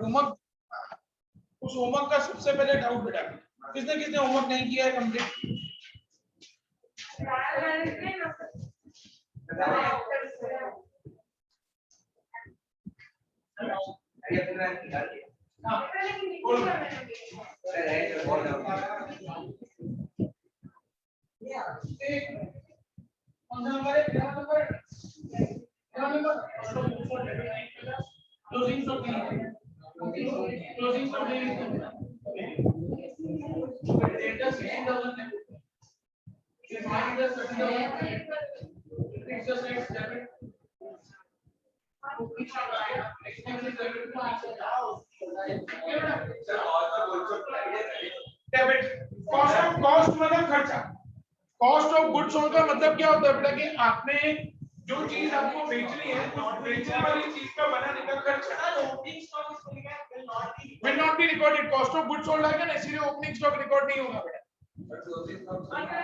Homework, उस homework का सबसे पहले डाउट बेटा, किसने किसने होमवर्क नहीं किया है कंप्लीट? कॉस्ट मतलब खर्चा। कॉस्ट ऑफ गुड्स सोल्ड का मतलब क्या होता है बेटा कि आपने जो चीज आपको बेचनी है उस बेचने वाली चीज का बनाने का खर्चा will not be recorded। Cost of goods sold आएगा ना, इसलिए ओपनिंग स्टॉक रिकॉर्ड नहीं होगा बेटा।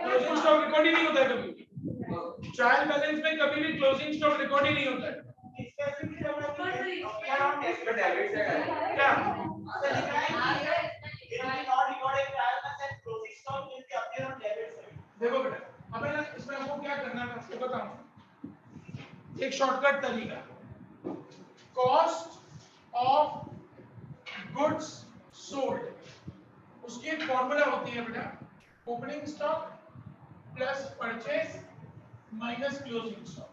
क्लोजिंग स्टॉक रिकॉर्ड ही नहीं होता है कभी। ट्रायल बैलेंस में कभी भी क्लोजिंग स्टॉक रिकॉर्ड ही नहीं होता है। क्या देखो बेटा, हमें ना इसमें आपको क्या करना है मैं आपको बताऊं, एक शॉर्टकट तरीका। कॉस्ट ऑफ गुड्स सोल्ड, उसकी एक फॉर्मूला होती है बेटा, opening stock plus purchase minus closing stock.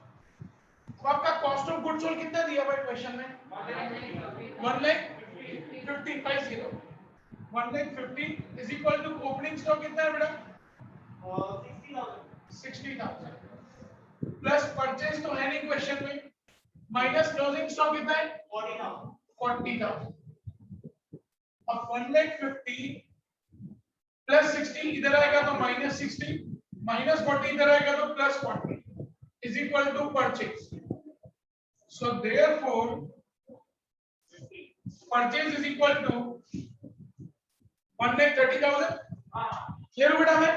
तो आपका कॉस्ट ऑफ गुड्स सोल्ड कितना दिया भाई क्वेश्चन में? 1,50,50 1,50,000 is equal to opening stock कितना है बेटा? 60,000 प्लस परचेज तो है नहीं क्वेश्चन में, माइनस क्लोजिंग स्टॉक कितना है? 40,000। अब 1,50,000 प्लस 60 इधर आएगा तो माइनस 60, माइनस 40 इधर आएगा तो plus 40 is equal to purchase. So therefore purchase is equal to 1,30,000। Clear बेटा में?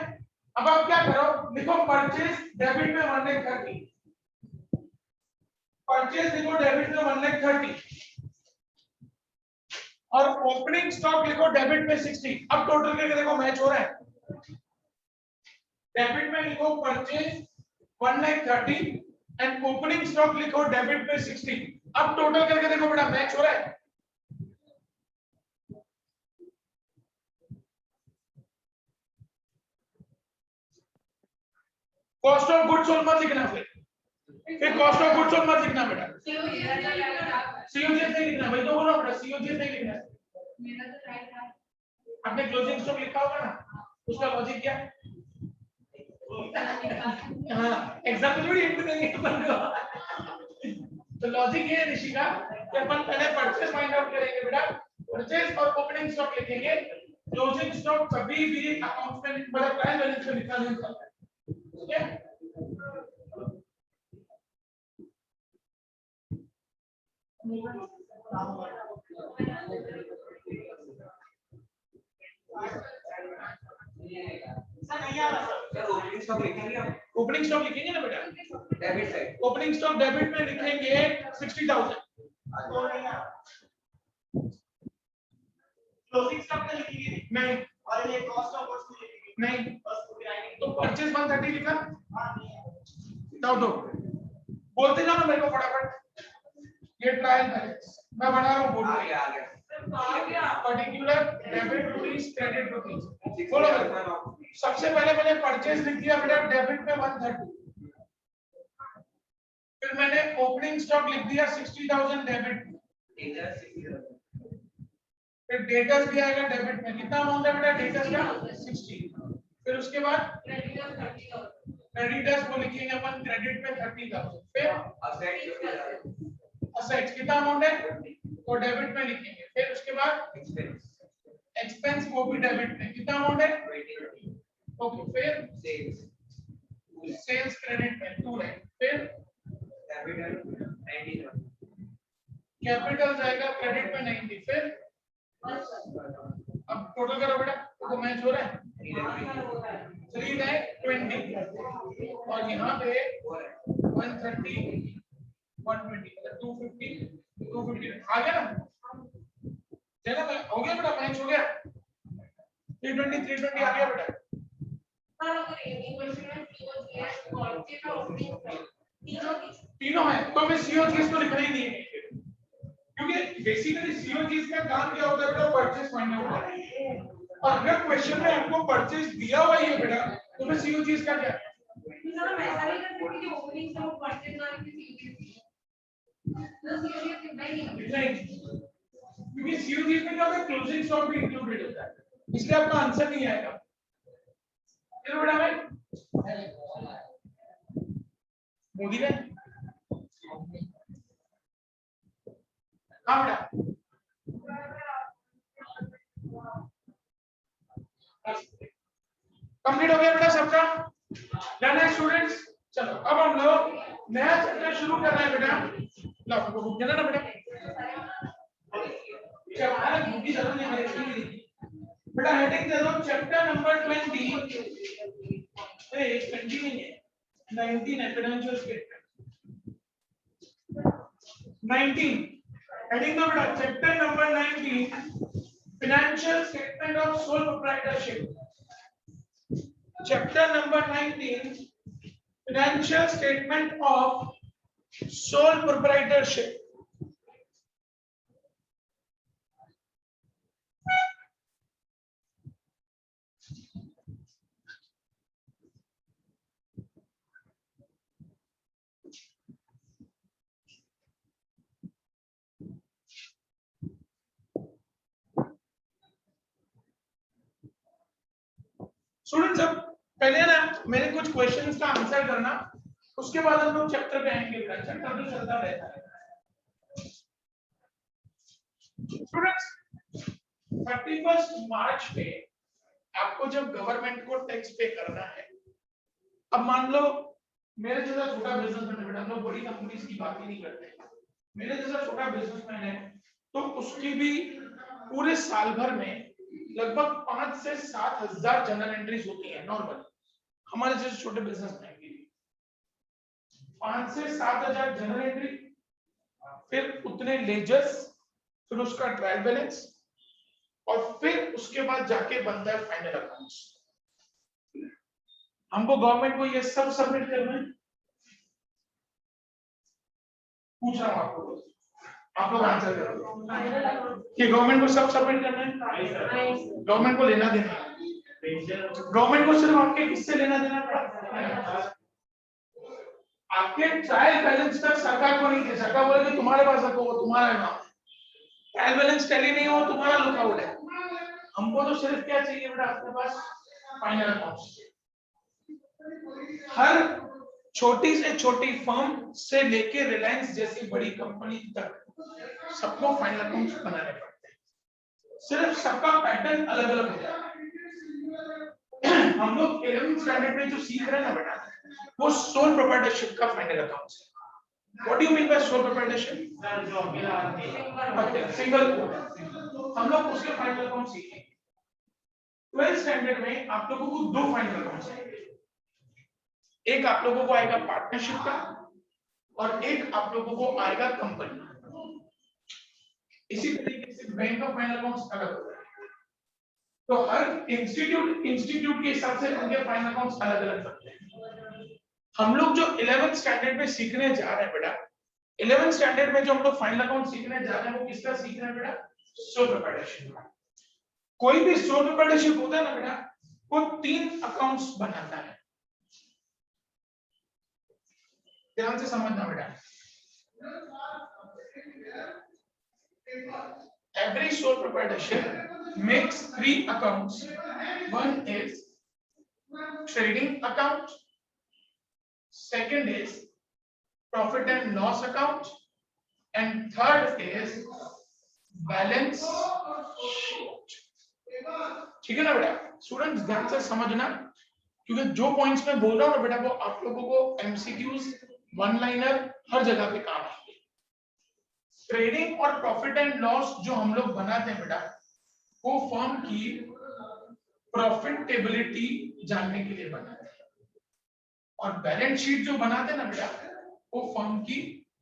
अब आप क्या करो, लिखो परचेज डेबिट में 1,30,000, परचेज लिखो डेबिट में 1,30,000 और ओपनिंग स्टॉक लिखो डेबिट में 60। अब टोटल करके देखो मैच हो रहा है। डेबिट में लिखो परचेज 1,30,000 एंड ओपनिंग स्टॉक लिखो डेबिट में 60। अब टोटल करके देखो बेटा मैच हो रहा है। कॉस्ट ऑफ गुड्स सोल्ड मत लिखना, फिर कॉस्ट ऑफ गुड्स सोल्ड मत लिखना बेटा, सीओजीएस नहीं लिखना भाई, तो बोलो बेटा सीओजीएस नहीं लिखना है। आपने क्लोजिंग स्टॉक लिखा होगा ना, उसका लॉजिक क्या है? हाँ एग्जाम में थोड़ी हिंट देंगे अपन को। तो लॉजिक ये है ऋषिका कि अपन पहले परचेज फाइंड आउट करेंगे बेटा, परचेज और ओपनिंग स्टॉक लिखेंगे, क्लोजिंग स्टॉक कभी भी अकाउंट में मतलब ट्रायल बैलेंस में लिखा नहीं जाता है। ठीक है? ओपनिंग स्टॉक लिखेंगे ना बेटा, debit side. Opening stock debit में लिखेंगे 60,000। क्लोजिंग स्टॉक में लिखेंगे नहीं, और ये कॉस्ट ऑफ गुड्स लिखेंगे नहीं, बस तो परचेज 130 लिखा। दो बोलते जाओ ना मेरे को फटाफट। ये ट्रायल बैलेंस मैं बना रहा हूँ, बोल आ गया particular debit rupees credit rupees. बोलो सबसे पहले मैंने परचेज लिख दिया बेटा डेबिट में 130, फिर मैंने ओपनिंग स्टॉक लिख दिया 60,000 डेबिट में, फिर डेटर्स भी आएगा डेबिट में। कितना अमाउंट है बेटा डेटर्स का? 60। फिर उसके बाद क्रेडिटर्स को लिखेंगे अपन क्रेडिट में 30,000। फिर असेट्स कितना अमाउंट है वो डेबिट में लिखेंगे। फिर उसके बाद एक्सपेंस वो भी डेबिट में कितना अमाउंट है? ओके। फिर सेल्स क्रेडिट में 2 लाख। फिर कैपिटल जाएगा क्रेडिट में 90। फिर अब टोटल करो बेटा, तो मैच हो रहा है 3,20 और यहाँ पे 130 120 250 आ गया ना। खेला हो गया बेटा, मैच हो गया, 320 320 आ गया बेटा। तीनों है तो मैं सीओजीएस तो लिखना ही नहीं है, क्योंकि बेसिकली सीओजीएस का काम क्या होता है बेटा, परचेज फाइंड आउट करना है। और अगर क्वेश्चन में हमको परचेज दिया हुआ है बेटा, तो मैं सीओजीएस का क्या हम ऐसा नहीं कर सकते कि ओपनिंग से वो परचेज ना लिखे, नहीं, क्योंकि सीओजीएस में क्या होता है, क्लोजिंग स्टॉक भी इंक्लूडेड होता है, इसलिए आपका आंसर नहीं आएगा। चलो बेटा भाई मोदी ने हाँ बेटा कंप्लीट हो गया बेटा सबका, डन है स्टूडेंट्स। चलो अब हम लोग नया चैप्टर शुरू कर रहे हैं बेटा। लो आपको बुक देना ना बेटा, क्या हमारा बुक की जरूरत नहीं है बेटा, हेडिंग दे दो चैप्टर नंबर 20, ए 20 नहीं है 19 है, फाइनेंशियल स्टेटमेंट 19 हेडिंग दो बेटा, chapter number 19 financial statement of sole proprietorship. Chapter number 19 Financial Statement of Sole Proprietorship. Students अब पहले ना मेरे कुछ क्वेश्चंस का आंसर करना, उसके बाद हम लोग चैप्टर पे आएंगे बेटा, चैप्टर तो चलता रहता है। स्टूडेंट्स 31 मार्च पे आपको जब गवर्नमेंट को टैक्स पे करना है, अब मान लो मेरे जैसा छोटा बिजनेसमैन है बेटा, हम लोग बड़ी कंपनीज की बात ही नहीं करते, मेरे जैसा छोटा बिजनेसमैन है तो उसकी भी पूरे साल भर में लगभग 5 से 7 हजार जनरल एंट्रीज होती हैं नॉर्मल, हमारे जैसे छोटे बिजनेसमैन की 5 से 7 हजार जनरल एंट्री, फिर उतने लेजर्स, फिर उसका ट्रायल बैलेंस, और फिर उसके बाद जाके बनता है फाइनल अकाउंट्स। हमको गवर्नमेंट को ये सब सबमिट करना है। पूछ रहा हूं आपको, आप लोग आंसर करो कि गवर्नमेंट को सब सबमिट करना है, गवर्नमेंट को लेना देना है, गवर्नमेंट को सिर्फ आपके किससे लेना देना पड़ा, आपके ट्रायल बैलेंस तक सरकार को नहीं दे, सरकार बोलेगी तुम्हारे पास रखो, वो तुम्हारा नाम है, ट्रायल बैलेंस टैली नहीं हो तुम्हारा लुकआउट है, हमको तो सिर्फ क्या चाहिए बेटा, आपके पास फाइनल अकाउंट्स। हर छोटी से छोटी फर्म से लेके रिलायंस जैसी बड़ी कंपनी तक सबको फाइनल अकाउंट्स बनाने पड़ते हैं, सिर्फ सबका पैटर्न अलग अलग होता है। हम लोग 11th स्टैंडर्ड में जो सीख रहे हैं ना बेटा, वो सोल प्रोप्राइटरशिप का फाइनल अकाउंट्स है। What do you mean bye sole proprietorship? Single, हम लोग उसके फाइनल अकाउंट सीखेंगे। 12th स्टैंडर्ड में आप लोगों को दो फाइनल अकाउंट्स आएंगे, एक आप लोगों को आएगा पार्टनरशिप का और एक आप लोगों को आएगा कंपनी। इसी तरीके से बैंक ऑफ फाइनल अकाउंट्स अलग होता है, तो हर इंस्टीट्यूट के हिसाब से उनके फाइनल अकाउंट्स अलग अलग बनते हैं। हम लोग जो 11th स्टैंडर्ड में सीखने जा रहे हैं बेटा, 11th स्टैंडर्ड में जो हम लोग फाइनल अकाउंट सीखने जा रहे हैं वो किसका सीख रहे हैं बेटा? Sole proprietorship. कोई भी सोल प्रोप्राइटरशिप होता है ना बेटा, वो 3 अकाउंट्स बनाता है, ध्यान से समझना बेटा। Every sole proprietorship makes 3 accounts. One is trading account, second is profit and loss account, and third is balance sheet. ठीक है ना बेटा? स्टूडेंट्स ध्यान से समझना, क्योंकि जो पॉइंट्स मैं बोल रहा हूँ ना बेटा, वो आप लोगों को एमसीक्यूज, वन लाइनर हर जगह पे काम आएंगे। ट्रेडिंग और प्रॉफिट एंड लॉस जो हम लोग बनाते हैं बेटा, वो फर्म की प्रॉफिटेबिलिटी जानने के लिए बनाते हैं, और बैलेंस शीट जो बनाते हैं ना बेटा, वो फर्म की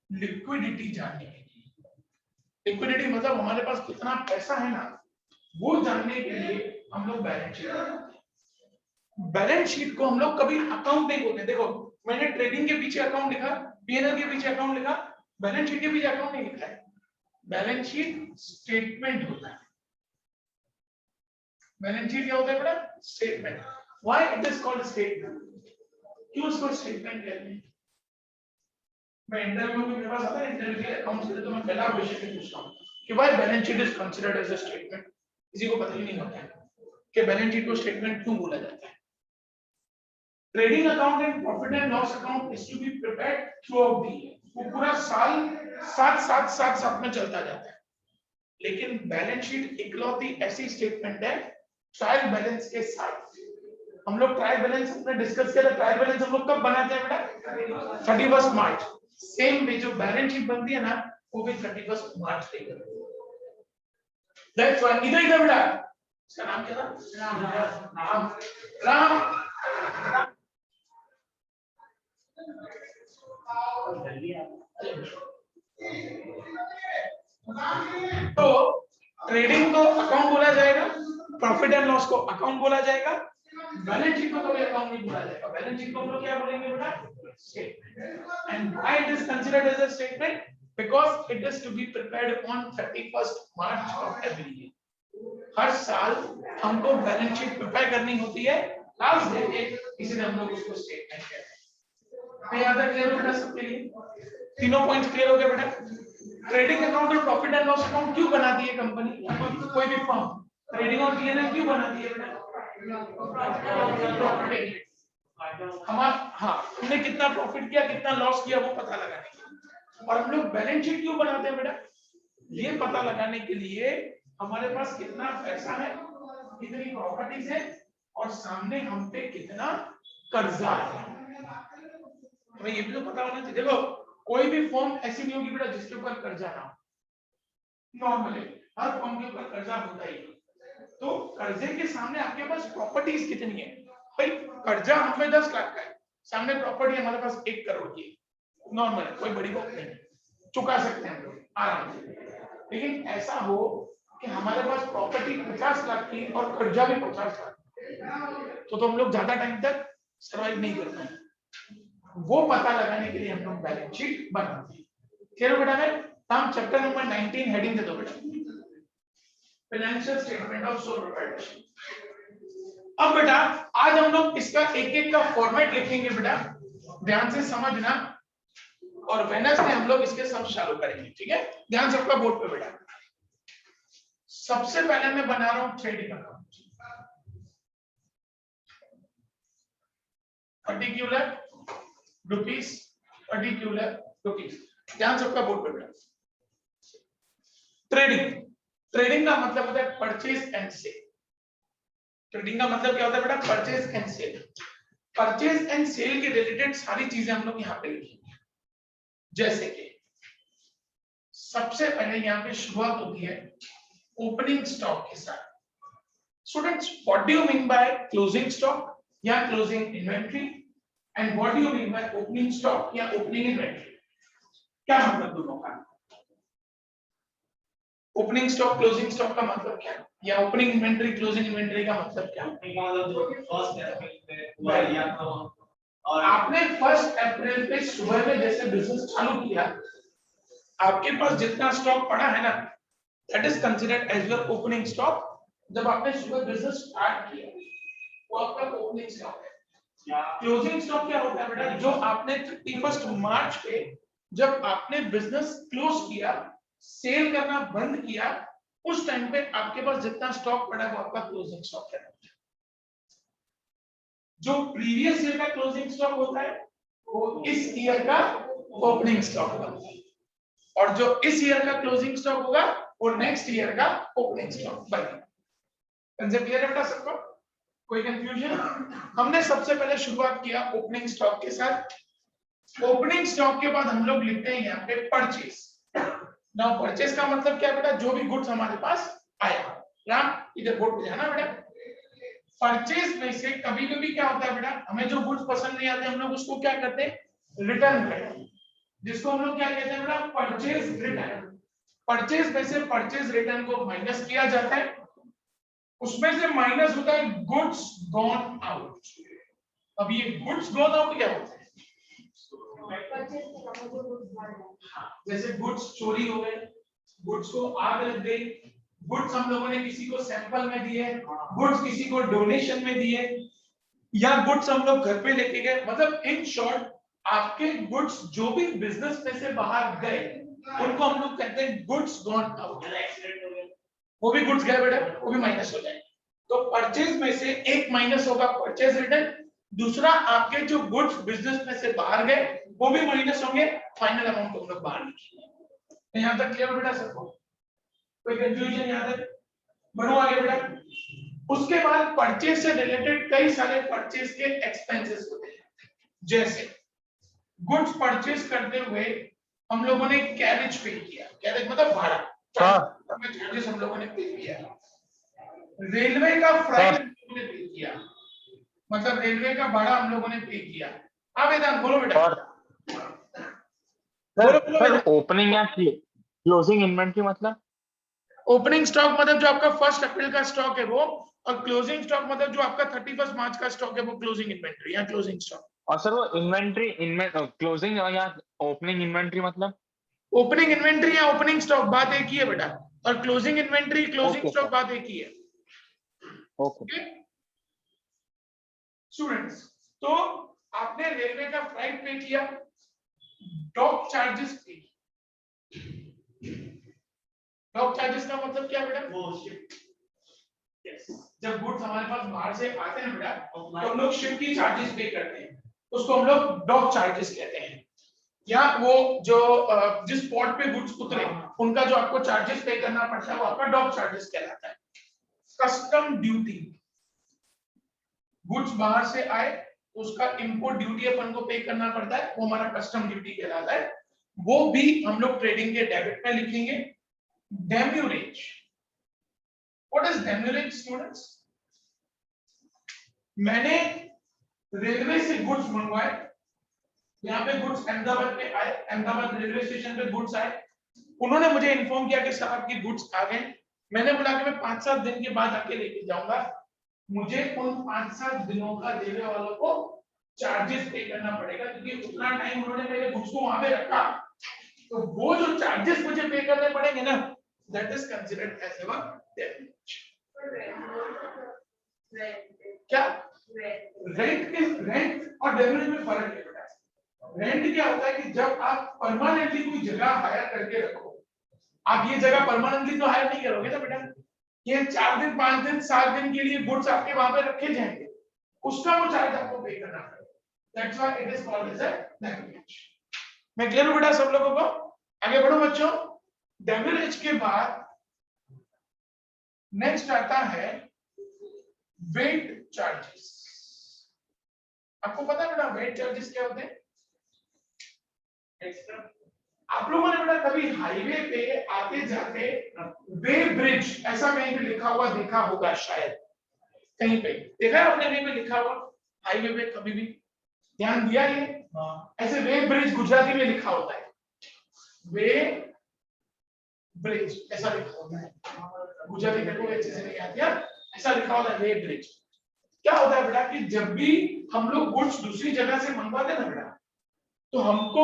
लिक्विडिटी जानने के लिए। लिक्विडिटी मतलब हमारे पास कितना पैसा है ना, वो जानने के लिए हम लोग बैलेंस शीट बनाते हैं। बैलेंस शीट को हम लोग कभी अकाउंट नहीं बोलते। देखो मैंने ट्रेडिंग के पीछे अकाउंट लिखा, पीएनएल के पीछे अकाउंट लिखा, बैलेंस शीट के पीछे अकाउंट नहीं लिखा है। बैलेंस शीट स्टेटमेंट होता है। बैलेंस शीट क्या होता है बेटा? Statement. Why it is called statement? क्यों उसको स्टेटमेंट कहते हैं? मैं इंटरव्यू में मेरे पास आता है, इंटरव्यू के अकाउंट्स के लिए तो मैं पहला क्वेश्चन पूछता हूं कि why balance sheet is considered as a statement. किसी को पता ही नहीं होता है कि बैलेंस शीट को स्टेटमेंट क्यों बोला जाता है। Trading account and profit and loss account is to be prepared throughout the year. वो पूरा साल साथ में चलता जाता है। लेकिन बैलेंस शीट इकलौती ऐसी स्टेटमेंट है ट्रायल बैलेंस के साथ। हम लोग ट्रायल बैलेंस अपने डिस्कस किया था। ट्रायल बैलेंस हम लोग कब बनाते हैं बेटा? 31 मार्च। सेम वे जो बैलेंस शीट बनती है ना, वो भी 31 मार्च को बनती है। दैट्स व्हाई इधर बेटा, इसका नाम क्या था? राम। तो ट्रेडिंग को अकाउंट बोला जाएगा, प्रॉफिट एंड लॉस को अकाउंट बोला जाएगा, बैलेंस शीट को कभी अकाउंट नहीं बोला जाएगा। बैलेंस शीट को हम लोग क्या बोलेंगे बेटा? Statement. And why it is considered as a statement? Because it is to be prepared on 31st March of every year. हर साल हमको बैलेंस शीट प्रिपेयर करनी होती है लास्ट डे पे, इसलिए हम लोग उसको स्टेटमेंट कहते हैं। मैं याद है क्लियर हो गया सबके लिए? तीनों पॉइंट्स क्लियर हो गए बेटा? ट्रेडिंग अकाउंट और प्रॉफिट एंड लॉस अकाउंट क्यों बनाती है कंपनी या कोई भी फर्म? ट्रेडिंग और पीएनएल क्यों बनाती है बेटा? हमने कितना प्रॉफिट किया, कितना लॉस किया, वो पता लगाने के लिए। और हम लोग बैलेंस शीट क्यों बनाते हैं बेटा? ये पता लगाने के लिए हमारे पास कितना पैसा है, कितनी प्रॉपर्टीज है और सामने हम पे कितना कर्जा है। हमें ये भी तो पता होना चाहिए। देखो कोई भी फर्म ऐसी नहीं होगी बेटा जिसके ऊपर कर्जा ना हो। नॉर्मली हर फर्म के ऊपर कर्जा होता ही है। तो कर्जे के सामने आपके पास प्रॉपर्टीज कितनी है? भाई कर्जा हमें 10 लाख का है, सामने प्रॉपर्टी हमारे पास 1 करोड़ की है। नॉर्मल है, कोई बड़ी बात नहीं, चुका सकते हैं हम लोग आराम से। लेकिन ऐसा हो कि हमारे पास प्रॉपर्टी 50 लाख की और कर्जा भी 50 लाख, तो हम लोग ज्यादा टाइम तक सर्वाइव नहीं कर पाएंगे। वो पता लगाने के लिए हम लोग बैलेंस शीट बनाते हैं। चलो बेटा मैं हम चैप्टर नंबर 19 हेडिंग दे दो बेटा, financial statement of sole proprietorship. अब बेटा आज हम लोग इसका एक एक का फॉर्मेट लिखेंगे बेटा, ध्यान से समझना। और वेडनेसडे हम लोग इसके सब चालू करेंगे, ठीक है? ध्यान सबका बोर्ड पे बेटा। सबसे पहले मैं बना रहा हूं trading account, particular rupees, particular rupees. ध्यान सबका बोर्ड पे बेटा। ट्रेडिंग, ट्रेडिंग का मतलब होता है परचेज एंड सेल। ट्रेडिंग का मतलब क्या होता है बेटा? Purchase and sale. Purchase and sale के रिलेटेड सारी चीजें हम लोग यहाँ पे लिखेंगे। जैसे कि सबसे पहले यहाँ पे शुरुआत होती है ओपनिंग स्टॉक के साथ। Students what do you mean by closing stock या closing inventory, and what do you mean by opening stock या ओपनिंग इन्वेंटरी? क्या मतलब दोनों का? ओपनिंग स्टॉक क्लोजिंग स्टॉक का मतलब क्या है, या ओपनिंग इन्वेंटरी क्लोजिंग इन्वेंटरी का मतलब क्या है? और आपने 1 अप्रैल पे सुबह में जैसे बिजनेस चालू किया, आपके पास जितना स्टॉक पड़ा है ना, that is considered as your opening stock. जब आपने सुबह बिजनेस स्टार्ट किया वो आपका ओपनिंग स्टॉक है। क्लोजिंग स्टॉक क्या होता है बेटा? जो आपने 31 मार्च पे जब आपने बिजनेस क्लोज किया, सेल करना बंद किया, उस टाइम पे आपके पास जितना स्टॉक पड़ा वो आपका क्लोजिंग स्टॉक है। जो प्रीवियस ईयर का क्लोजिंग स्टॉक होता है वो इस ईयर का ओपनिंग स्टॉक होगा, और जो इस ईयर का क्लोजिंग स्टॉक होगा वो नेक्स्ट ईयर का ओपनिंग स्टॉक बनेगा। कंसेप्ट क्लियर है बेटा सबको? कोई कंफ्यूजन? हमने सबसे पहले शुरुआत किया ओपनिंग स्टॉक के साथ। ओपनिंग स्टॉक के बाद हम लोग लिखते हैं यहाँ पे परचेज। नाउ परचेज का मतलब क्या बेटा? जो भी गुड्स हमारे पास आया। राम इधर बोर्ड पे जाना बेटा। परचेज में से कभी कभी क्या होता है बेटा, हमें जो गुड्स पसंद नहीं आते हम लोग उसको क्या करते हैं? रिटर्न करते हैं, जिसको हम लोग क्या कहते हैं बेटा? Purchase return. परचेज में से परचेज रिटर्न को माइनस किया जाता है, उसमें से माइनस होता है गुड्स गॉन आउट। अब ये गुड्स गॉन आउट क्या होता है? जैसे गुड्स चोरी हो गए, गुड्स को आग लग गई, गुड्स हम लोगों ने किसी को सैंपल में दिए, गुड्स किसी को डोनेशन में दिए, या गुड्स हम लोग घर पे लेके गए, मतलब इन शॉर्ट आपके गुड्स जो भी बिजनेस में से बाहर गए उनको हम लोग कहते हैं गुड्स गॉन आउट। वो भी गुड्स गए बेटा, वो भी माइनस हो जाए। तो परचेज में से एक माइनस होगा परचेज रिटर्न, दूसरा आपके जो गुड्स बिजनेस में से बाहर गए वो भी माइनस होंगे, फाइनल अमाउंट को हम लोग बाहर लिखेंगे। यहाँ तक क्लियर बेटा सबको? कोई कंफ्यूजन यहाँ तक? बढ़ो आगे बेटा। उसके बाद परचेज से रिलेटेड कई सारे परचेज के एक्सपेंसेस होते हैं, जैसे गुड्स परचेज करते हुए हम लोगों ने कैरेज पे किया, कैरेज मतलब भाड़ा, चार्जेस हम लोगों ने पे किया। रेलवे का फ्राइट हम लोगों ने पे किया, मतलब रेलवे का भाड़ा हम लोगों ने पे किया। हाँ वेदांत बोलो बेटा। सर ओपनिंग या क्लोजिंग इन्वेंटरी मतलब? ओपनिंग स्टॉक मतलब जो आपका 1 अप्रैल का स्टॉक है वो, और क्लोजिंग स्टॉक मतलब जो आपका 31 मार्च का स्टॉक है वो क्लोजिंग इन्वेंटरी या क्लोजिंग स्टॉक। और सर वो इन्वेंटरी क्लोजिंग या ओपनिंग इन्वेंटरी मतलब? ओपनिंग इन्वेंटरी या ओपनिंग स्टॉक बात एक ही है बेटा, और क्लोजिंग इन्वेंटरी क्लोजिंग स्टॉक बात एक ही है। ओके स्टूडेंट्स, तो आपने रेलवे का फ्लाइट पे किया, डॉक चार्जेस पे। डॉक चार्जेस का मतलब क्या बेटा? वो शिप, जब गुड्स हमारे पास बाहर से आते हैं बेटा तो हम लोग शिप की चार्जेस पे करते हैं, उसको हम लोग डॉक चार्जेस कहते हैं। या वो जो जिस पोर्ट पे गुड्स उतरे उनका जो आपको चार्जेस पे करना पड़ता है वो आपका डॉक चार्जेस कहलाता है। कस्टम ड्यूटी, गुड्स बाहर से आए उसका इंपोर्ट ड्यूटी अपन को पे करना पड़ता है, वो हमारा कस्टम ड्यूटी कहलाता है, वो भी हम लोग ट्रेडिंग के डेबिट में लिखेंगे। डेम्यूरेज, व्हाट इज डेम्यूरेज स्टूडेंट्स? मैंने रेलवे से गुड्स मंगवाए, यहाँ पे गुड्स अहमदाबाद पे आए, अहमदाबाद रेलवे स्टेशन पे गुड्स आए, उन्होंने मुझे इन्फॉर्म किया कि सर आपकी गुड्स आ गए। मैंने बोला कि मैं 5-7 दिन के बाद आके लेके जाऊंगा, मुझे उन 5-7 दिनों का रेलवे वालों को चार्जेस पे करना पड़ेगा, क्योंकि उतना टाइम उन्होंने मेरे गुड्स को वहां पे रखा, तो वो जो चार्जेस मुझे पे करने पड़ेंगे ना, that is considered as a damage. क्या रेंट और डेमेज में फर्क है बेटा? रेंट क्या होता है कि जब आप परमानेंटली कोई जगह हायर करके रखो, आप ये जगह परमानेंटली तो हायर नहीं करोगे ना बेटा, ये 4 दिन 5 दिन 7 दिन के लिए गुड्स आपके वहां पे रखे जाएंगे, उसका वो चार्ज आपको पे करना पड़ेगा, that's why it is called as a damage. मैं क्लियर हूं बेटा सब लोगों को? आगे बढ़ो बच्चों। डेमेज के बाद नेक्स्ट आता है वेट चार्जेस। आपको पता है बेटा वेट चार्जेस क्या होते हैं? आप लोगों ने बेटा कभी हाईवे पे आते जाते वे ब्रिज ऐसा कहीं पे लिखा हुआ देखा होगा शायद, कहीं पे देखा है आपने कहीं पे लिखा हुआ हाईवे पे? कभी भी ध्यान दिया ये? ऐसे वे ब्रिज गुजराती में लिखा होता है, वे ब्रिज ऐसा लिखा होता है, गुजराती में कोई अच्छे से नहीं आती है, ऐसा लिखा होता है वे ब्रिज। क्या होता है बेटा कि जब भी हम लोग गुड्स दूसरी जगह से मंगवाते हैं ना बेटा, तो हमको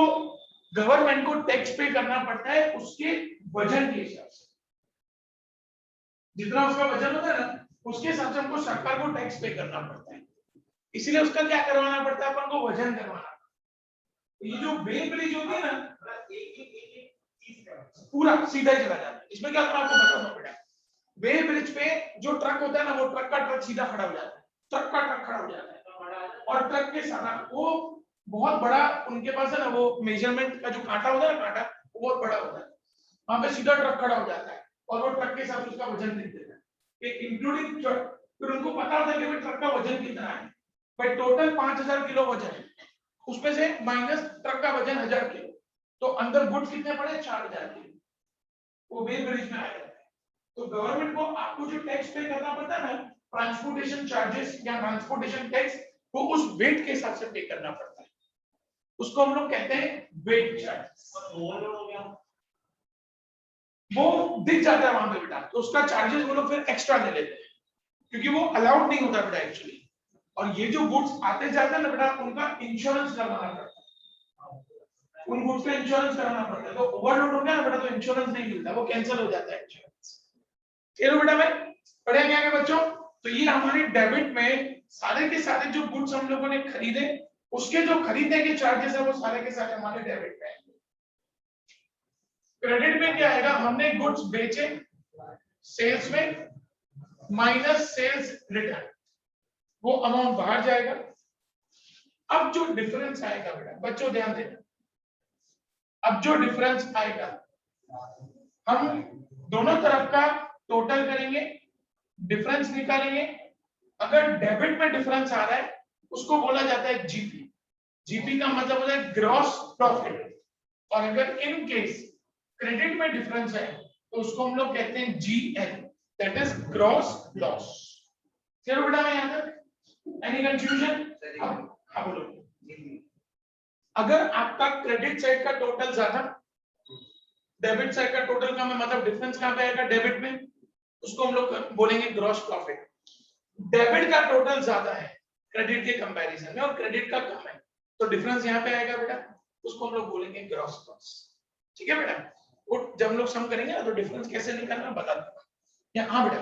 गवर्नमेंट को टैक्स पे करना पड़ता है उसके वजन के हिसाब से, जितना उसका वजन होता है ना उसके हिसाब से हमको सरकार को टैक्स पे करना पड़ता है, इसीलिए उसका क्या करवाना पड़ता है अपन को? वजन करवाना। ये जो वे ब्रिज होती है ना, पूरा सीधा ही चला जाता है, इसमें क्या करना आपको बताना पड़ेगा। वे ब्रिज पे जो ट्रक होता है ना, वो ट्रक का ट्रक सीधा खड़ा हो जाता है, ट्रक का ट्रक खड़ा हो जाता है, और ट्रक के साथ वो बहुत बड़ा उनके पास है ना, वो मेजरमेंट का जो कांटा होता है ना, कांटा वो बहुत बड़ा होता है, वहां पे सीधा ट्रक खड़ा हो जाता है और वो ट्रक के साथ उसका वजन लिख देता है, इंक्लूडिंग ट्रक। फिर उनको पता होता है कि ट्रक का वजन कितना है, भाई टोटल 5000 किलो वजन है, उसमें से माइनस ट्रक का वजन 1000 किलो, तो अंदर गुड्स कितने पड़े? 4000 किलो, वो वे ब्रिज में आ जाता है। तो गवर्नमेंट को आपको जो टैक्स पे करना पड़ता है ना, ट्रांसपोर्टेशन चार्जेस या ट्रांसपोर्टेशन टैक्स, वो उस वेट के हिसाब से पे करना पड़ता है, उसको हम लोग कहते हैं वेट चार्ज। वो दिख जाता है वहां पे बेटा, तो उसका चार्जेस वो लोग फिर एक्स्ट्रा ले लेते हैं, क्योंकि वो अलाउड नहीं होता बेटा एक्चुअली। और ये जो गुड्स आते जाते हैं ना बेटा, उनका इंश्योरेंस करवाना पड़ता है, उन गुड्स का इंश्योरेंस कराना पड़ता है। तो ओवरलोड हो गया ना बेटा, तो इंश्योरेंस नहीं मिलता, वो कैंसिल हो जाता है इंश्योरेंस। चलो बेटा मैं पढ़े क्या है बच्चों, तो ये हमारे डेबिट में सारे के सारे जो गुड्स हम लोगों ने खरीदे, उसके जो खरीदने के चार्जेस है वो सारे के सारे हमारे डेबिट में आएंगे। क्रेडिट में क्या आएगा, हमने गुड्स बेचे सेल्स में माइनस सेल्स रिटर्न, वो अमाउंट बाहर जाएगा। अब जो डिफरेंस आएगा बेटा बच्चों ध्यान देना, अब जो डिफरेंस आएगा हम दोनों तरफ का टोटल करेंगे, डिफरेंस निकालेंगे। अगर डेबिट में डिफरेंस आ रहा है उसको बोला जाता है जीपी, जीपी का मतलब होता है ग्रॉस प्रॉफिट। और अगर इन केस क्रेडिट में डिफरेंस है तो उसको हम लोग कहते हैं GL, that is gross loss. चलो बेटा मैं यहां तक, एनी कंफ्यूजन? हाँ बोलो। अगर आपका क्रेडिट साइड का टोटल ज्यादा, डेबिट साइड का टोटल कम है, मतलब डिफरेंस कहां पे आएगा डेबिट में, उसको हम लोग बोलेंगे ग्रॉस प्रॉफिट। डेबिट का टोटल ज्यादा है क्रेडिट के कंपैरिजन में और क्रेडिट का कम है, तो डिफरेंस यहां पे आएगा बेटा, उसको हम लोग बोलेंगे ग्रॉस लॉस। ठीक है बेटा, वो जब हम लोग सम करेंगे ना तो डिफरेंस कैसे निकालना बता दूंगा। या हाँ बेटा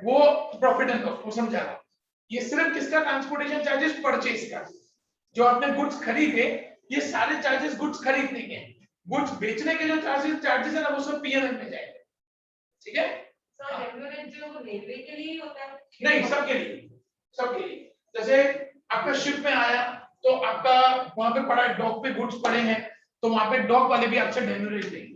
वो प्रॉफिट एंड लॉस वो समझा रहा हूं। ये सिर्फ किसका ट्रांसपोर्टेशन चार्जेस, परचेज का, जो आपने गुड्स खरीदे, ये सारे चार्जेस गुड्स खरीदने के, गुड्स बेचने के जो चार्जेस है ना वो सब पीएनएल में जाएंगे। ठीक है, जो रेलवे के लिए होता है नहीं सबके लिए, सबके लिए। जैसे आपका शिप में आया तो आपका वहां पे पड़ा डॉक पे गुड्स पड़े हैं, तो वहां पे डॉक वाले भी आपसे डेमोरेज लेंगे।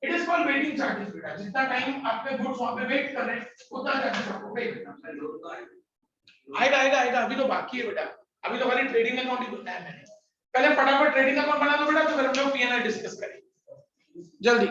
It is called waiting charges बेटा, जितना टाइम आपके गुड्स वहां पे वेट कर रहे हैं उतना चार्जेस आपको पे करना है। आएगा आएगा आएगा, अभी तो बाकी है बेटा, अभी तो खाली ट्रेडिंग अकाउंट ही बताया मैंने। पहले फटाफट ट्रेडिंग अकाउंट बना दो बेटा, तो फिर हम लोग पीएनएल डिस्कस करेंगे जल्दी।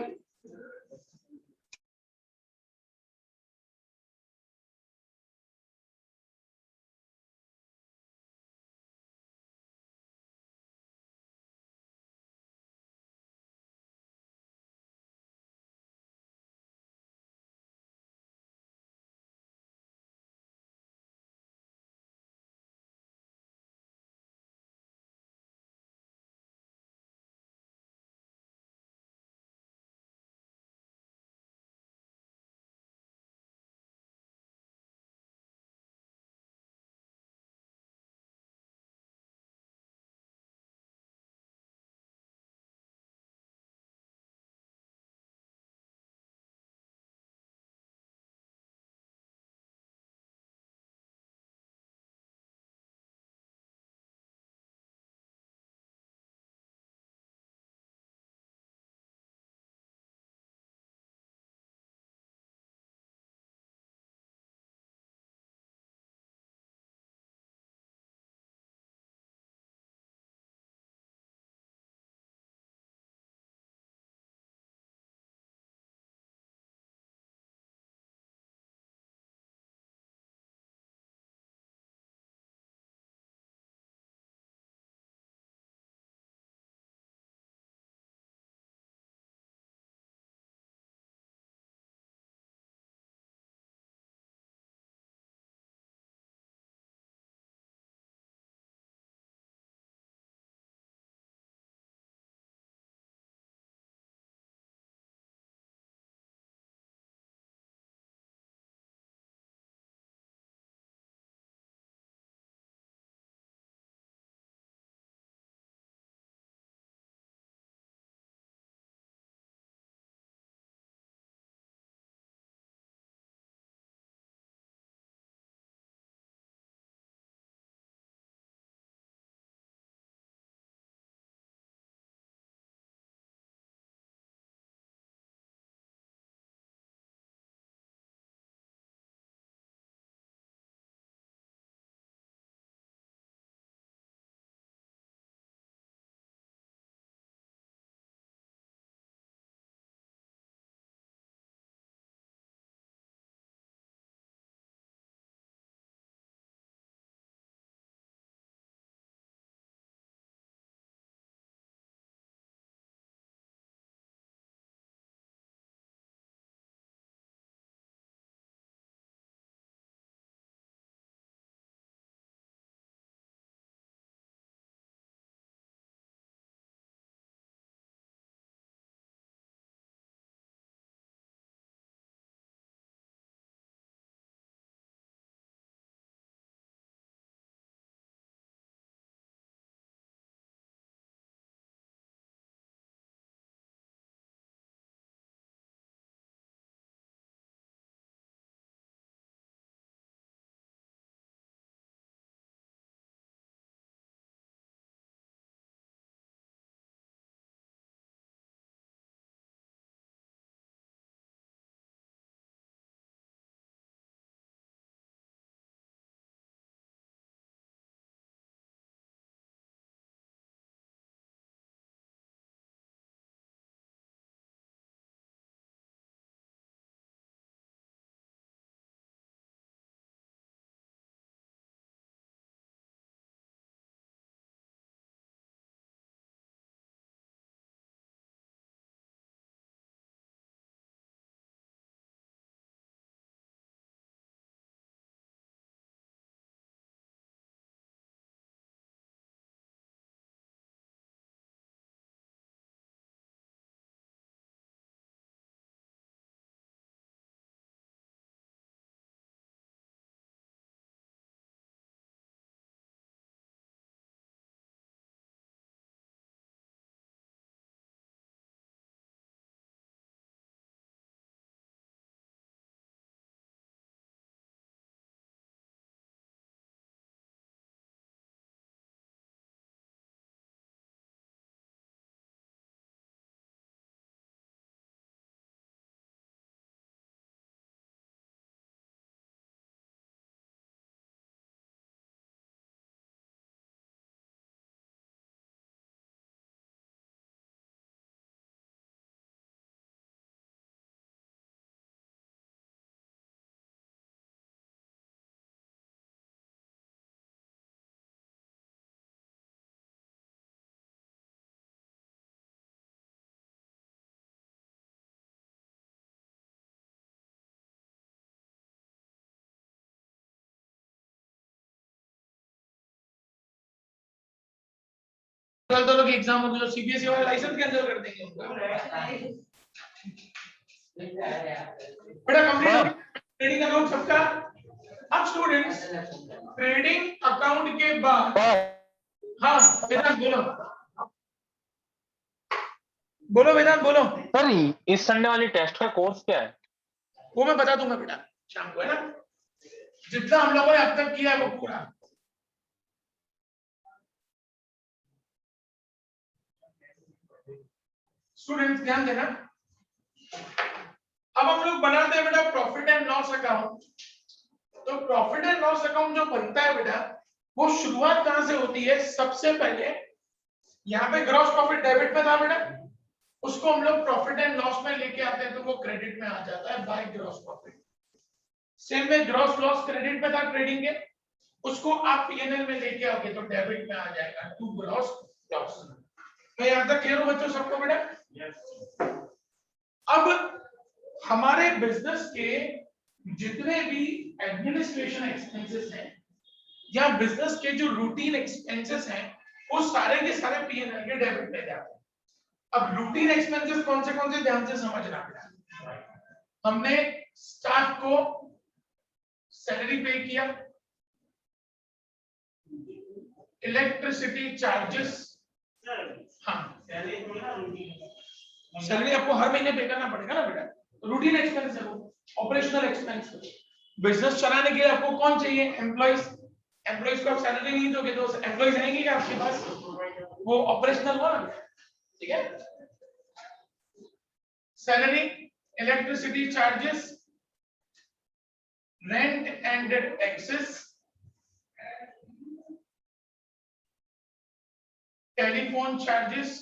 तो लोग एग्जाम होगी, जो सीबीएसई वाला लाइसेंस कैंसिल कर देंगे उनका। बेटा कंप्लीट हो गया ट्रेडिंग अकाउंट सबका। अब स्टूडेंट्स ट्रेडिंग अकाउंट के बाद, हाँ वेदांत बोलो, बोलो वेदांत बोलो। सर इस संडे वाली टेस्ट का कोर्स क्या है? वो मैं बता दूंगा बेटा शाम को, है ना। जितना हम लोगों ने अब तक किया है वो पूरा। स्टूडेंट्स ध्यान देना। अब हम लोग बनाते हैं बेटा प्रॉफिट एंड लॉस अकाउंट। तो प्रॉफिट एंड लॉस अकाउंट जो बनता है बेटा, वो शुरुआत कहां से होती है? सबसे पहले यहाँ पे ग्रॉस प्रॉफिट डेबिट में था बेटा, उसको हम लोग प्रॉफिट एंड लॉस में लेके आते हैं तो वो क्रेडिट में आ जाता है बाय ग्रॉस प्रॉफिट। सेम में ग्रॉस लॉस क्रेडिट में था ट्रेडिंग के, उसको आप पीएनएल में लेके आओगे तो डेबिट में आ जाएगा टू ग्रॉस लॉस। तो यहां तक क्लियर हो बच्चों सबको बेटा? अब हमारे बिजनेस के जितने भी एडमिनिस्ट्रेशन एक्सपेंसेस हैं या बिजनेस के जो रूटीन एक्सपेंसेस हैं, वो सारे के सारे पीएनएल के डेबिट में जाते हैं। अब रूटीन एक्सपेंसेस कौन से ध्यान से समझना बेटा। हमने स्टाफ को सैलरी पे किया, इलेक्ट्रिसिटी चार्जेस, हाँ सैलरी आपको हर महीने पे करना पड़ेगा ना बेटा, रूटीन एक्सपेंस है वो, ऑपरेशनल एक्सपेंस। बिजनेस चलाने के लिए आपको कौन चाहिए? एम्प्लॉइज। एम्प्लॉइज को आप सैलरी नहीं दोगे तो एम्प्लॉइज रहेंगे क्या आपके पास? वो ऑपरेशनल हुआ ना, ठीक है। Salary, electricity charges, rent and taxes, telephone charges,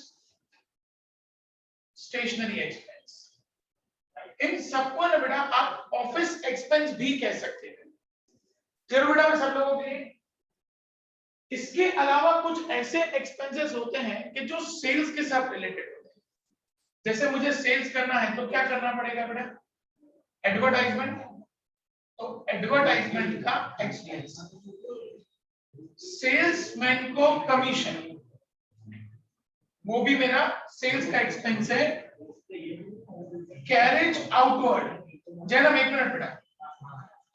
stationery expense. इन सबको ना बेटा आप ऑफिस एक्सपेंस भी कह सकते हैं। चलो बेटा मैं सब लोगों के लिए, इसके अलावा कुछ ऐसे एक्सपेंसेस होते हैं कि जो सेल्स के साथ रिलेटेड होते हैं। जैसे मुझे सेल्स करना है तो क्या करना पड़ेगा बेटा? एडवर्टाइजमेंट। तो एडवर्टाइजमेंट का एक्सपेंस, सेल्समैन को कमीशन, वो भी मेरा सेल्स का एक्सपेंस है। कैरेज आउटवर्ड, जैनब एक मिनट बेटा,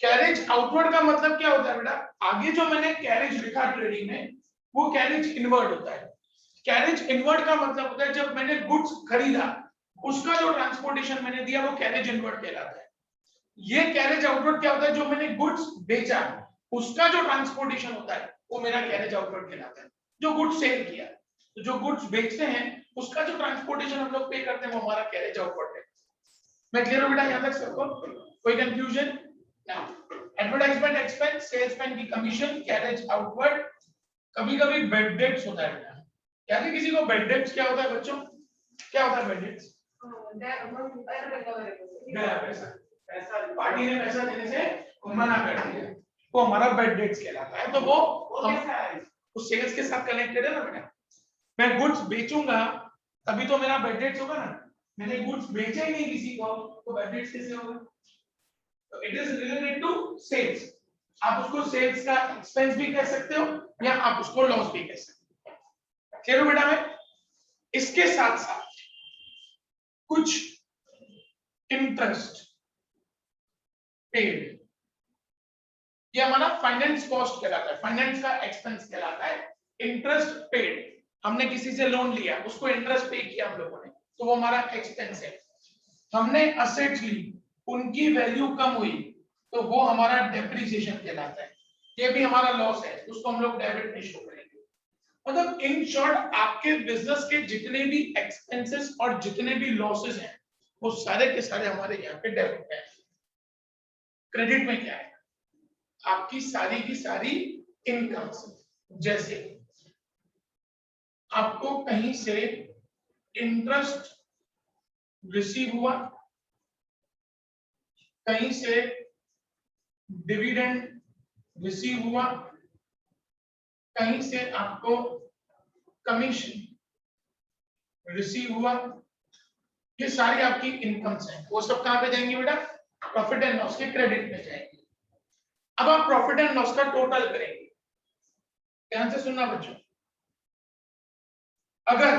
कैरेज आउटवर्ड का मतलब क्या होता है बेटा? आगे जो मैंने कैरेज लिखा ट्रेडिंग में, वो कैरेज इनवर्ड होता है। कैरेज इनवर्ड का मतलब होता है जब मैंने गुड्स खरीदा, उसका जो ट्रांसपोर्टेशन मैंने दिया वो कैरेज इनवर्ड कहलाता है। ये कैरेज आउटवर्ड क्या होता है? जो मैंने गुड्स बेचा, उसका जो ट्रांसपोर्टेशन होता है वो मेरा कैरेज आउटवर्ड कहलाता है। जो गुड्स सेल किया, तो जो गुड्स बेचते हैं उसका जो ट्रांसपोर्टेशन हम लोग पे करते हैं वो हमारा कैरेज आउटवर्ड है। मैं क्लियर हूं बेटा यहां तक सबको? कोई कंफ्यूजन? एडवर्टाइजमेंट एक्सपेंस, सेल्समैन की कमीशन, कैरेज आउटवर्ड। कभी-कभी बेड डेट्स होता है बेटा। क्या है किसी को बेड डेट्स क्या होता है बच्चों? क्या होता है बेड डेट्स? पैसा पार्टी ने पैसा देने से मना कर दिया, वो हमारा बेड डेट्स कहलाता है। तो वो हम उस सेल्स के साथ कनेक्टेड है ना बेटा। मैं गुड्स बेचूंगा तभी तो मेरा बेड डेट्स होगा ना। मैंने गुड्स बेचे ही नहीं किसी को तो बेड डेट्स कैसे होगा? तो it is related to sales. आप उसको सेल्स का एक्सपेंस भी कह सकते हो या आप उसको लॉस भी कह सकते हो। क्लियर हो बेटा? मैं इसके साथ साथ कुछ इंटरेस्ट पेड, ये हमारा फाइनेंस कॉस्ट कहलाता है, फाइनेंस का एक्सपेंस कहलाता है। इंटरेस्ट पेड, हमने किसी से लोन लिया, उसको इंटरेस्ट पे किया हम लोगों ने, तो वो हमारा एक्सपेंस है। हमने असेट्स ली, उनकी वैल्यू कम हुई, तो वो हमारा डेप्रिसिएशन कहलाता है। ये भी हमारा लॉस है, उसको हम लोग डेबिट में शो करेंगे। मतलब इन शॉर्ट आपके बिजनेस के जितने भी एक्सपेंसेस और जितने भी लॉसेस हैं वो सारे के सारे हमारे यहाँ पे डेबिट में है। क्रेडिट में क्या है? आपकी सारी की सारी इनकम्स। जैसे आपको कहीं से इंटरेस्ट रिसीव हुआ, कहीं से डिविडेंड रिसीव हुआ, कहीं से आपको कमीशन रिसीव हुआ, ये सारी आपकी इनकम्स हैं। वो सब कहां पे जाएंगे बेटा? प्रॉफिट एंड लॉस के क्रेडिट में जाएंगे। अब आप प्रॉफिट एंड लॉस का टोटल करेंगे। ध्यान से सुनना बच्चों। अगर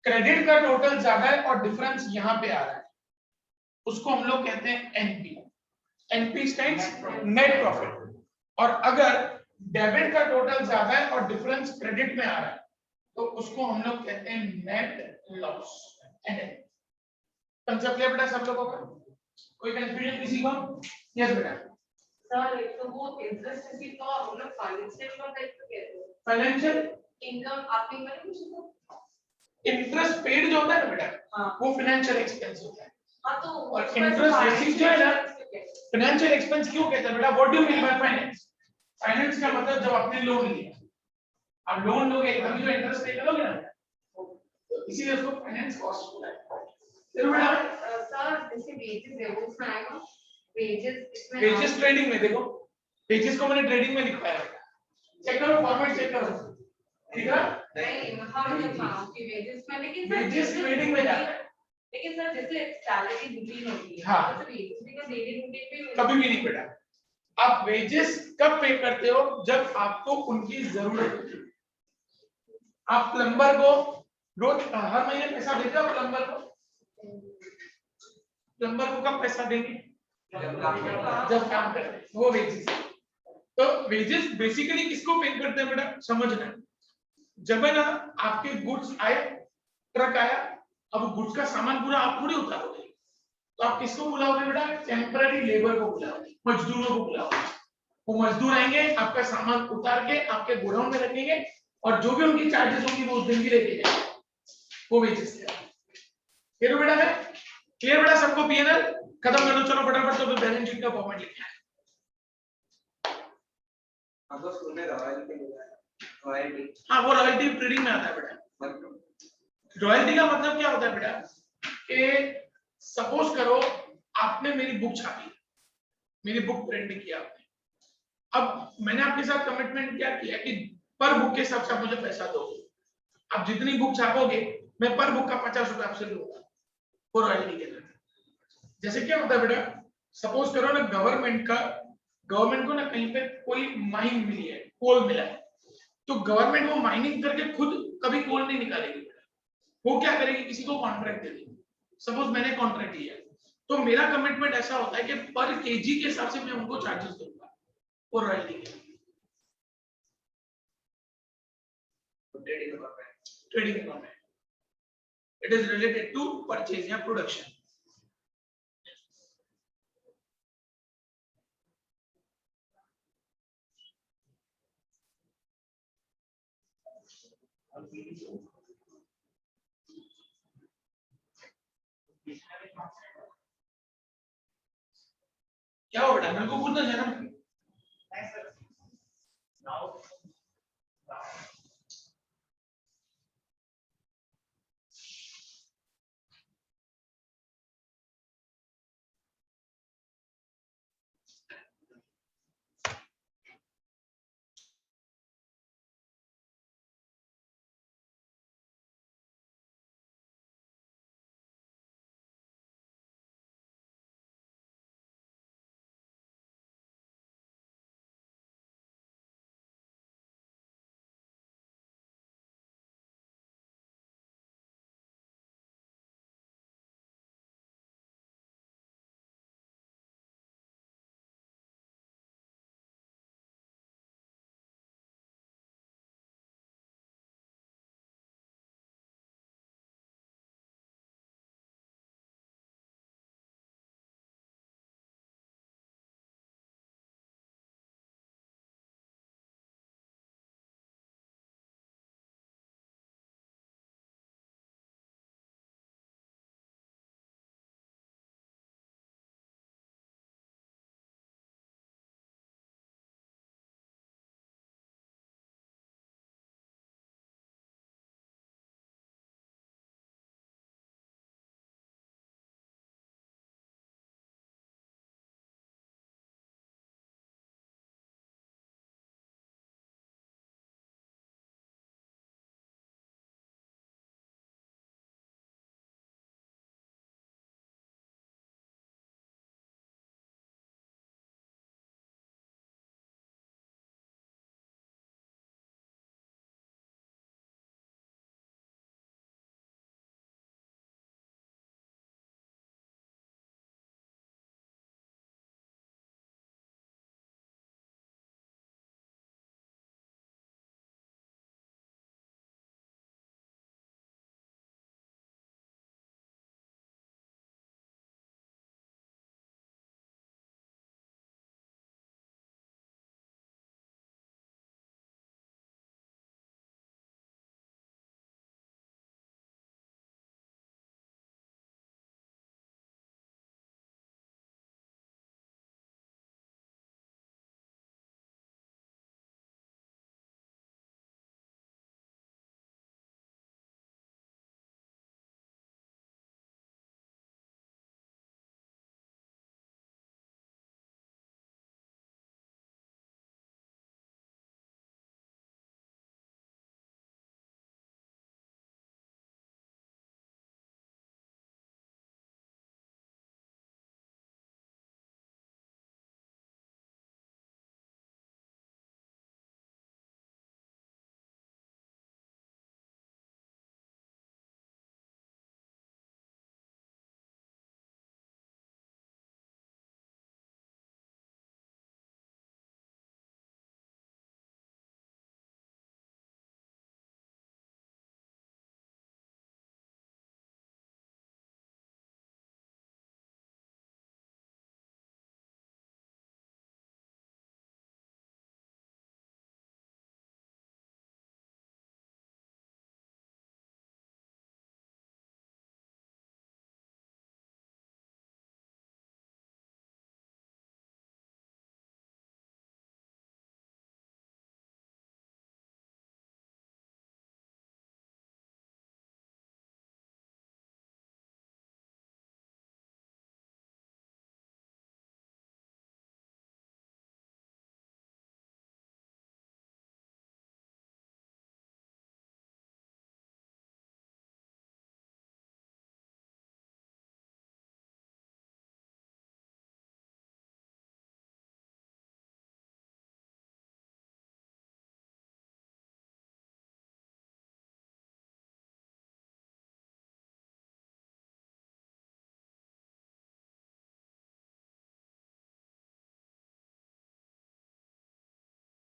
क्रेडिट का टोटल ज्यादा है और डिफरेंस यहां पे आ रहा है, उसको हम लोग कहते हैं NP. NP stands net profit. और अगर डेबिट का टोटल ज्यादा है और डिफरेंस क्रेडिट में आ रहा है, तो उसको हम लोग कहते हैं नेट लॉस। कंसेप्ट क्लियर बेटा सब लोगों का? कोई कंफ्यूजन किसी को? यस बेटा। सर एक तो वो इंटरेस्ट रिसीव तो हम लोग फाइनेंशियल का टाइप कहते हैं, फाइनेंशियल इनकम आपने मैंने कुछ तो इंटरेस्ट पेड जो होता है ना बेटा, हाँ वो फाइनेंशियल एक्सपेंस होता है। हाँ तो और इंटरेस्ट रिसीव जो है ना, फाइनेंशियल एक्सपेंस क्यों कहते हैं बेटा? What do you mean by finance? Finance का मतलब जब आपने लोन लिया, आप लोन लोगे तभी जो इंटरेस्ट पे करोगे ना, तो इसीलिए उसको फाइनेंस कॉस्ट बोला है। फिर बेटा सर जैसे वेजेस है वो उसमें आएगा, वेजेस इसमें वेजेस ट्रेडिंग में देखो, वेजेस को मैंने ट्रेडिंग में लिखवाया है। चेक करो फॉर्मेट चेक करो, ठीक है? नहीं हम जब हाँ कि वेजेस में, लेकिन सर वेजेस ट्रेडिंग में जाता है। लेकिन सर जैसे सैलरी रूटीन होती है हाँ। तो वेजेस भी का डेली रूटीन पे कभी भी नहीं बेटा। आप वेजेस कब पे करते हो? जब आपको उनकी जरूरत होती है। आप प्लम्बर को रोज हर महीने पैसा देते हो प्लम्बर को? प्लम्बर को कब पैसा देंगे? जब काम करते हैं, वो वेजेस। तो वेजेस बेसिकली किसको पे करते हैं बेटा? समझना। जब है ना आपके गुड्स आए, ट्रक आया, अब गुड्स का सामान पूरा आप थोड़ी उतारोगे, तो आप किसको बुलाओगे बेटा? टेम्पररी लेबर को बुलाओगे, मजदूरों को बुलाओगे। वो मजदूर आएंगे, आपका सामान उतार के आपके गोडाउन में रखेंगे, और जो भी उनकी चार्जेस होंगी वो उस दिन की लेके जाएंगे, वो वेजेस है। क्लियर बेटा है? क्लियर बेटा सबको? पीएनएल खत्म कर दो चलो फटाफट, तो बैलेंस शीट का फॉर्मेट लिखना है। अब तो स्कूल में रॉयल्टी हाँ वो रॉयल्टी ट्रेडिंग में आता है बेटा। रॉयल्टी का मतलब क्या होता है बेटा? कि सपोज करो आपने मेरी बुक छापी, मेरी बुक प्रिंट किया आपने, अब मैंने आपके साथ कमिटमेंट क्या किया कि पर बुक के हिसाब से आप मुझे पैसा दोगे। आप जितनी बुक छापोगे मैं पर बुक का 50 रुपए आपसे लूंगा, वो रॉयल्टी के तहत। जैसे क्या होता है बेटा, सपोज करो ना गवर्नमेंट को ना कहीं पे कोई माइन मिली है, कोल मिला है, तो गवर्नमेंट वो माइनिंग करके खुद कभी कोल नहीं निकालेगी बेटा। वो क्या करेगी? किसी को कॉन्ट्रैक्ट दे देगी। सपोज मैंने कॉन्ट्रैक्ट लिया, तो मेरा कमिटमेंट ऐसा होता है कि पर केजी के हिसाब से मैं उनको चार्जेस दूंगा, वो रॉयल्टी के। Trading economy, it is related to purchase या प्रोडक्शन। क्या हो बेटा? मेरे को पूछना चाहिए ना।